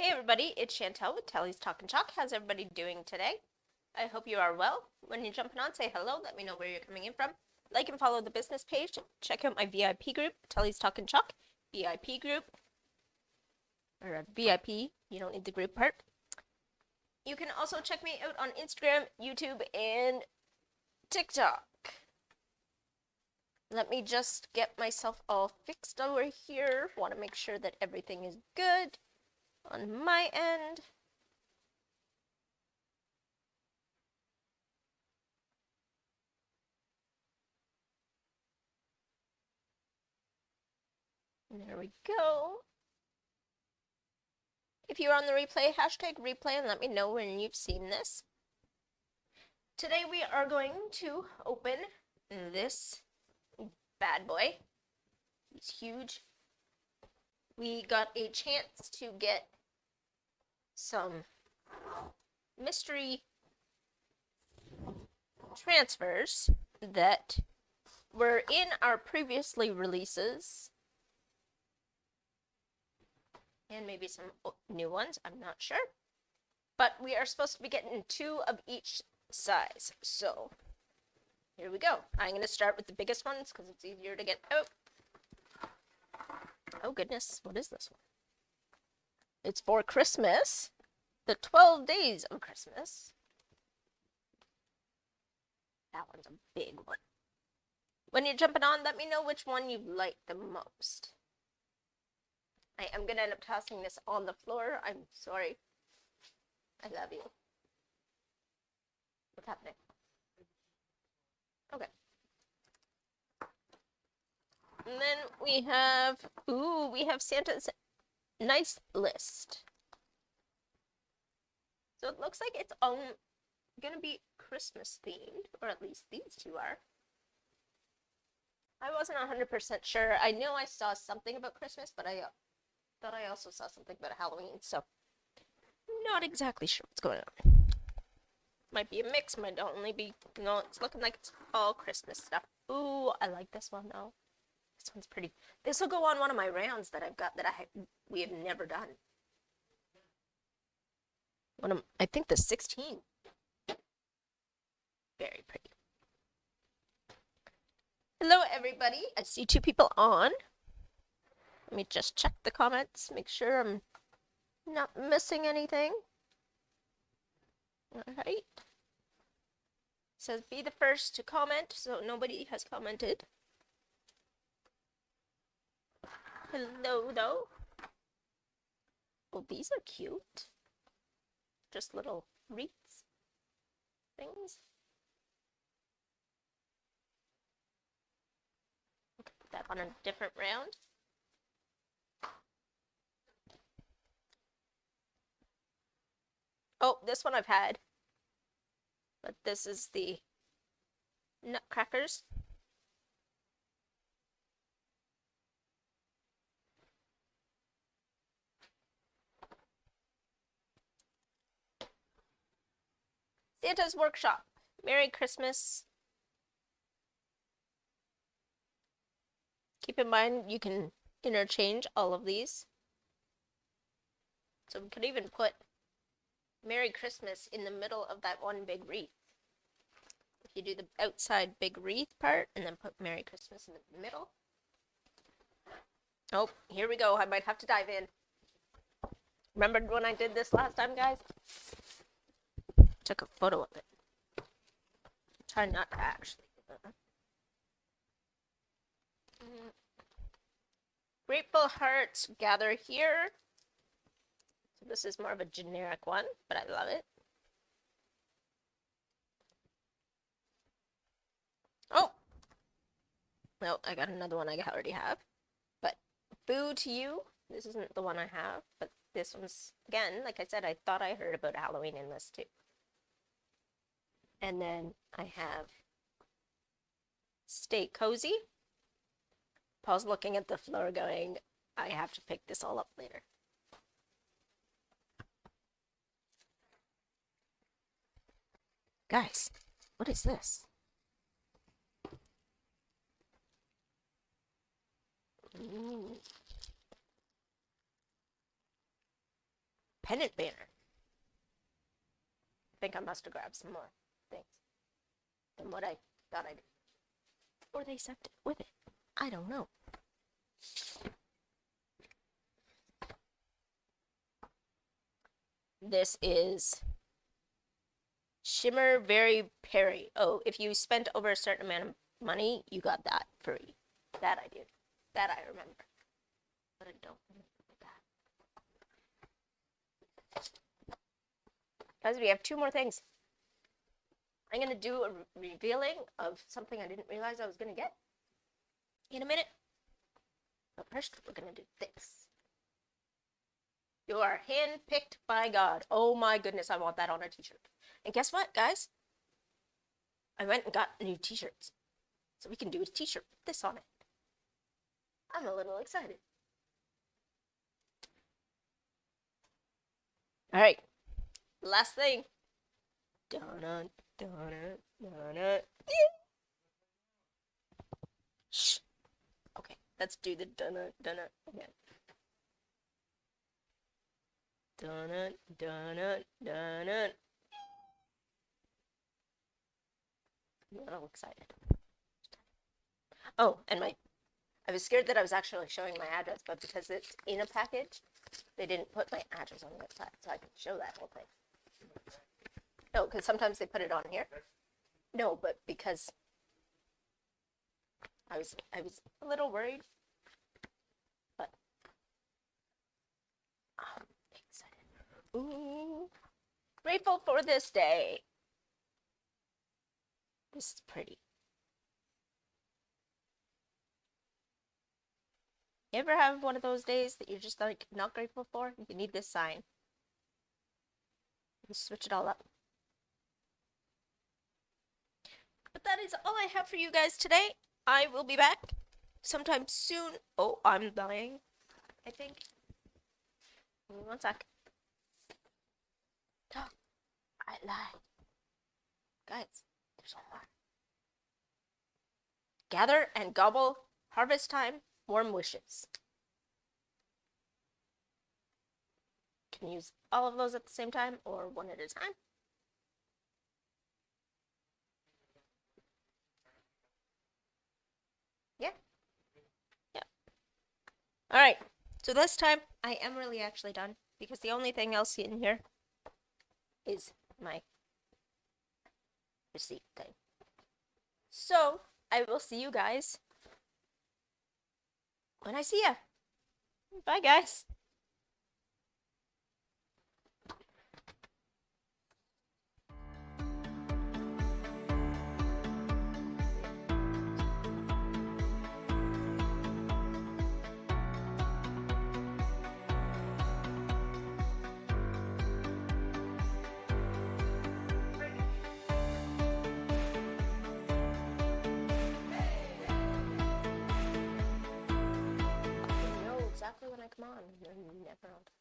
Hey everybody, it's Chantel with Telly's Talkin' Chalk. How's everybody doing today? I hope you are well. When you're jumping on, say hello. Let me know where you're coming in from. Like and follow the business page. Check out my VIP group, Telly's Talkin' Chalk. VIP group. Or a VIP. You don't need the group part. You can also check me out on Instagram, YouTube, and TikTok. Let me just get myself all fixed over here. Want to make sure that everything is good on my end. There we go. If you're on the replay, hashtag replay and let me know when you've seen this. Today we are going to open this bad boy. He's huge. We got a chance to get some mystery transfers that were in our previously releases. And maybe some new ones, I'm not sure. But we are supposed to be getting 2 of each size. So, here we go. I'm going to start with the biggest ones because it's easier to get out. Oh goodness, what is this one? It's for Christmas. The 12 days of Christmas. That one's a big one. When you're jumping on, let me know which one you like the most. I am going to end up tossing this on the floor. I'm sorry. I love you. What's happening? Okay. And then we have Santa's nice list. So it looks like it's going to be Christmas themed, or at least these 2 are. I wasn't 100% sure. I knew I saw something about Christmas, but I thought I also saw something about Halloween, so not exactly sure what's going on. Might be a mix, might only be, it's looking like it's all Christmas stuff. Ooh, I like this one though. This one's pretty. This will go on one of my rounds that I've got that we have never done. I think the 16. Very pretty. Hello everybody. I see 2 people on. Let me just check the comments, make sure I'm not missing anything. Alright. Says be the first to comment, so nobody has commented. Hello, though. Well, these are cute. Just little wreaths things. Okay, put that on a different round. Oh, this one I've had. But this is the nutcrackers. Santa's Workshop. Merry Christmas. Keep in mind you can interchange all of these. So we could even put Merry Christmas in the middle of that one big wreath. If you do the outside big wreath part and then put Merry Christmas in the middle. Oh, here we go. I might have to dive in. Remembered when I did this last time, guys? Took a photo of it. Try not to actually. Grateful Hearts Gather Here. So this is more of a generic one, but I love it. Oh! No, I got another one I already have. But Boo to You. This isn't the one I have, but this one's, again, like I said, I thought I heard about Halloween in this too. And then I have Stay Cozy. Paul's looking at the floor going, I have to pick this all up later. Guys, what is this? Ooh. pennant banner. I think I must have grabbed some more things than what I thought I did. Or they sent it with it. I don't know. This is Shimmer Very Perry. Oh, if you spent over a certain amount of money, you got that free. That I did. That I remember. But I don't remember that. Guys, we have 2 more things. I'm going to do a revealing of something I didn't realize I was going to get in a minute. But first, we're going to do this. You are handpicked by God. Oh my goodness, I want that on a t-shirt. And guess what, guys? I went and got new t-shirts. So we can do a t-shirt with this on it. I'm a little excited. Alright. Last thing. Dun-dun, dun-dun, dun-dun. Shh. Okay, let's do the dun-dun, dun-dun again. Dun-dun, dun-dun, dun-dun. I'm a little excited. Oh, and I was scared that I was actually showing my address, but because it's in a package, they didn't put my address on the website, so I can show that whole thing. No, because sometimes they put it on here. No, but because I was a little worried, but I'm excited. Ooh, grateful for this day. This is pretty. You ever have one of those days that you're just like not grateful for? You need this sign. You switch it all up. But that is all I have for you guys today. I will be back sometime soon. Oh, I'm dying, I think. Give me 1 sec. Oh, I lied. Guys, there's one more. Gather and gobble. Harvest time. Warm wishes. Can use all of those at the same time or one at a time. Yeah. Yeah. All right. So this time I am really actually done because the only thing else in here is my receipt thing. So I will see you guys when I see ya. Bye, guys. I know exactly when I come on. Never on time.